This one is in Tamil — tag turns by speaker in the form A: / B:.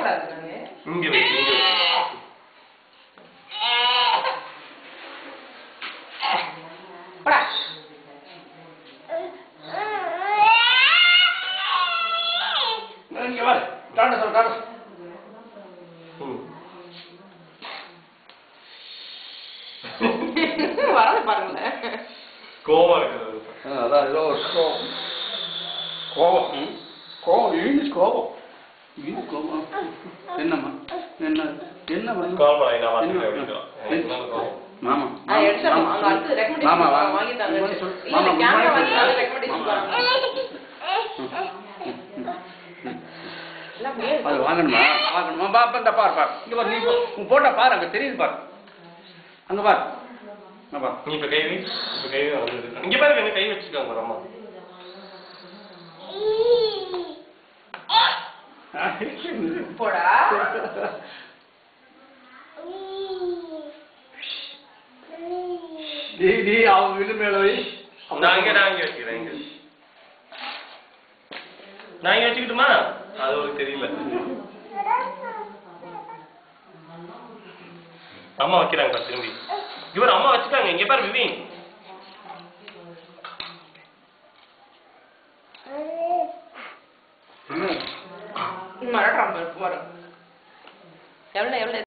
A: இங்க வை இங்க
B: போடா
C: இங்க வா டாடா சொல் டாடா
B: வரது பாருங்களேன்
A: கோவம் இருக்குது
C: அதான் ஏதோ ஒரு கோவம் கோவம் இங்கிலீஷ் கோவம் இங்கிலீஷ் கோவம் என்னம்மா என்ன என்ன
A: கால் பண்ணி நான் வாசிக்கிறேன்
C: மாமா
B: மாமா
C: அது வாங்கணுமா வாங்கணுமா பாப்பா இந்த பாரு பாரு இங்க பாரு நீ உன் போட்டா பாரு அங்க தெரியுது பாரு அங்க பாரு
A: நீ இப்ப கை வை இங்க பாருங்க என்ன கை வச்சுக்காங்க அம்மா
B: போடா
C: நீ அவன் வீடு மேல வை
A: நான் இங்க வச்சுக்கிறேன் நான் இங்க வச்சுக்கிட்டுமா அது ஒரு தெரியல அம்மா வைக்கிறாங்க திரும்பி இவர் அம்மா வச்சுட்டாங்க இங்க பாரு விவி
B: மறக்காம எவ்வளவு